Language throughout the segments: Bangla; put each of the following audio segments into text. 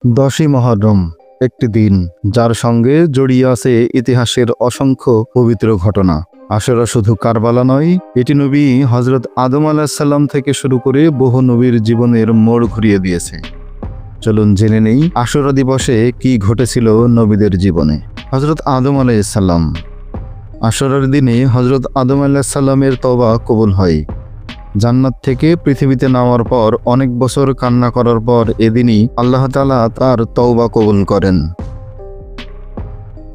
10ই মুহররম একটি দিন যার সঙ্গে জড়িয়ে আছে ইতিহাসের অসংখ্য পবিত্র ঘটনা। আশুরা শুধু কারবালা নয়, এটি নবী হযরত আদম আলাইহিস সালাম থেকে শুরু করে বহু নবীর জীবনের মোড় ঘুরিয়ে দিয়েছে। চলুন জেনে নেই আশুরা দিবসে কি ঘটেছিল নবীদের জীবনে। হযরত আদম আলাইহিস সালাম। আশুরার দিনে হযরত আদম আলাইহিস সালামের তওবা কবুল হয়। জান্নাত থেকে পৃথিবীতে নামার পর অনেক বছর কান্না করার পর এদিনই আল্লাহ তাআলা তার তওবা কবুল করেন।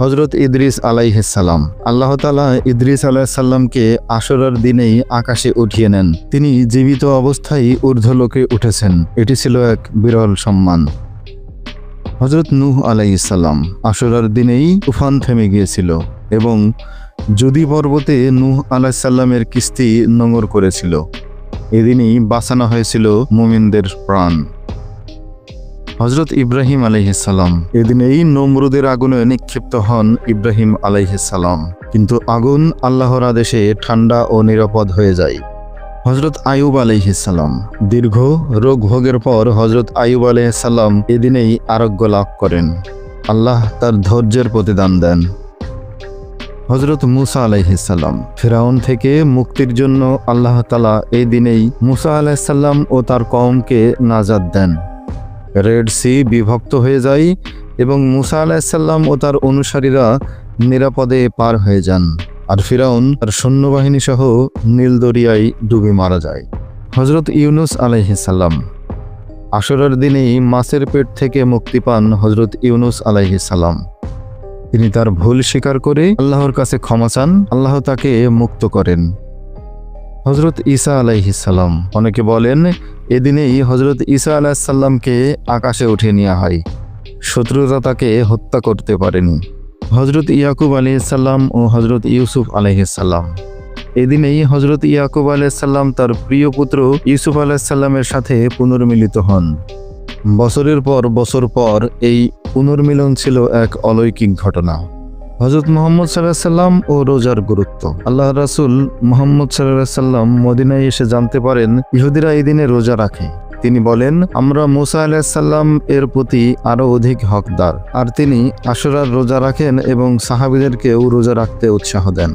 হযরত ইদ্রিস আলাইহিস সালাম। আল্লাহ তাআলা ইদ্রিস আলাইহিস সালামকে আশুরার দিনেই আকাশে উঠিয়ে নেন। তিনি জীবিত অবস্থায় ঊর্ধ্বলোকে উঠেছেন। এটি ছিল এক বিরল সম্মান। হযরত নূহ আলাইহিস সালাম। আশুরার দিনেই তুফান থেমে গিয়েছিল এবং জুদি পর্বতে নূহ আলাইহিস সালামের কিস্তি নোঙর করেছিল। এদিনই বাঁচানো হয়েছিল মুমিনদের প্রাণ। হযরত ইব্রাহিম আলাইহিস সালাম। এদিনেই নমরুদের আগুনে নিক্ষিপ্ত হন ইব্রাহিম আলাইহিস সালাম, কিন্তু আগুন আল্লাহর আদেশে ঠান্ডা ও নিরাপদ হয়ে যায়। হযরত আইয়ুব আলাইহিস সালাম। দীর্ঘ রোগ ভোগের পর হযরত আইয়ুব আলাইহিস সালাম এদিনেই আরোগ্য লাভ করেন। আল্লাহ তার ধৈর্যের প্রতিদান দেন। হযরত মুসা আলাইহিস সালাম। ফিরাউন থেকে মুক্তির জন্য আল্লাহ তাআলা এই দিনেই মুসা আলাইহিস সালাম ও তার কওমকে নাজাত দেন। রেড সি বিভক্ত হয়ে যায় এবং মুসা আলাইহিস সালাম ও তার অনুসারীরা নিরাপদে পার হয়ে যান, আর ফিরাউন তার সৈন্যবাহিনী সহ নীল দরিয়ায় ডুবে মারা যায়। হযরত ইউনুস আলাইহিস সালাম। আশুরার দিনেই মাছের পেট থেকে মুক্তি পান হযরত ইউনুস আলাইহিস সালাম। তিনি তার ভুল স্বীকার করে আল্লাহর কাছে ক্ষমা চান। আল্লাহ তাকে মুক্ত করেন। হযরত ঈসা আলাইহিস সালাম। অনেকে বলেন এদিনেই হযরত ঈসা আলাইহিস সালামকে আকাশে উঠিয়ে নেওয়া হয়। শত্রুরা তাকে হত্যা করতে পারেনি। হযরত ইয়াকুব আলাইহিস সালাম ও হযরত ইউসুফ আলাইহিস সালাম। এদিনেই হযরত ইয়াকুব আলাইহিস সালাম তার প্রিয় পুত্র ইউসুফ আলাইহিস সালামের সাথে পুনর্মিলিত হন। বছরের পর বছর পর এই পুনর্মিলন ছিল এক অলৌকিক ঘটনা। হযরত মুহাম্মদ সাল্লাল্লাহু আলাইহি সাল্লাম ও রোজার গুরুত্ব। আল্লাহর রাসূল মুহাম্মদ সাল্লাল্লাহু আলাইহি সাল্লাম মদিনায় এসে জানতে পারেন ইহুদিরা এই দিনে রোজা রাখে। তিনি বলেন, আমরা মুসা আলাইহিস সালাম এর প্রতি আরো অধিক হকদার, আর তিনি আশুরার রোজা রাখেন এবং সাহাবীদেরকেও রোজা রাখতে উৎসাহ দেন।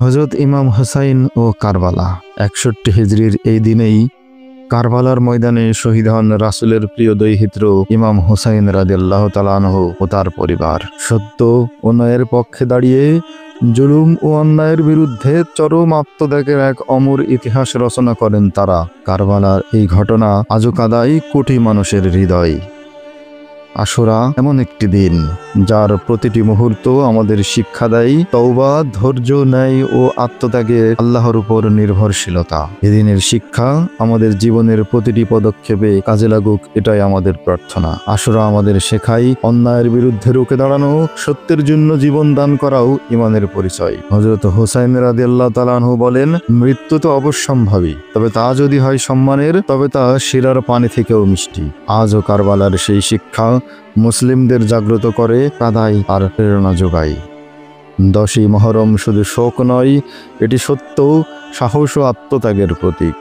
হযরত ইমাম হুসাইন ও কারবালা। 61 হিজরির এই দিনেই কারবালার ময়দানে শহীদ হন রাসূলের প্রিয় দৌহিত্র ইমাম হুসাইন রাদিয়াল্লাহু তাআলা আনহু ও তার পরিবার। সত্য ও ন্যায়ের পক্ষে দাঁড়িয়ে জুলুম ও অন্যায়ের বিরুদ্ধে চরম আত্মত্যাগের এক অমর ইতিহাস রচনা করেন তারা। কারবালার এই ঘটনা আজও কাঁদায় কোটি মানুষের হৃদয়। আশুরা এমন একটি দিন যার প্রতিটি মুহূর্ত আমাদের শিক্ষা দেয় তওবা, ধৈর্য, ন্যায় ও আত্মত্যাগে আল্লাহর উপর নির্ভরশীলতা। এদিনের শিক্ষা আমাদের জীবনের প্রতিটি পদক্ষেপে কাজে লাগুক, এটাই আমাদের প্রার্থনা। আশুরা আমাদের শেখায় অন্যায়ের বিরুদ্ধে রুখে দাঁড়ানো, সত্যের জন্য জীবন দান করাও ঈমানের পরিচয়। হযরত হুসাইন রাদিয়াল্লাহু তাআলা আনহু বলেন, মৃত্যু তো অবশ্যম্ভাবী, তবে তা যদি হয় সম্মানের, তবে তা শিরার পানি থেকেও মিষ্টি। আজও কারবালার সেই শিক্ষা মুসলিমদের জাগ্রত করে, কাঁদায় আর প্রেরণা যোগায়। 10ই মুহররম শুধু শোক নয়, এটি সত্য, সাহস ও আত্মত্যাগের প্রতীক।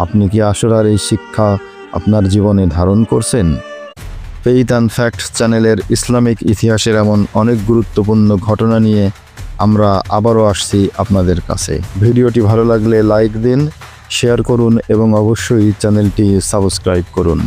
আপনি কি আশুরার এই শিক্ষা আপনার জীবনে ধারণ করছেন? ফেইথ অ্যান্ড ফ্যাক্টস চ্যানেলের ইসলামিক ইতিহাসের এমন অনেক গুরুত্বপূর্ণ ঘটনা নিয়ে আমরা আবারও আসছি আপনাদের কাছে। ভিডিওটি ভালো লাগলে লাইক দিন, শেয়ার করুন এবং অবশ্যই চ্যানেলটি সাবস্ক্রাইব করুন।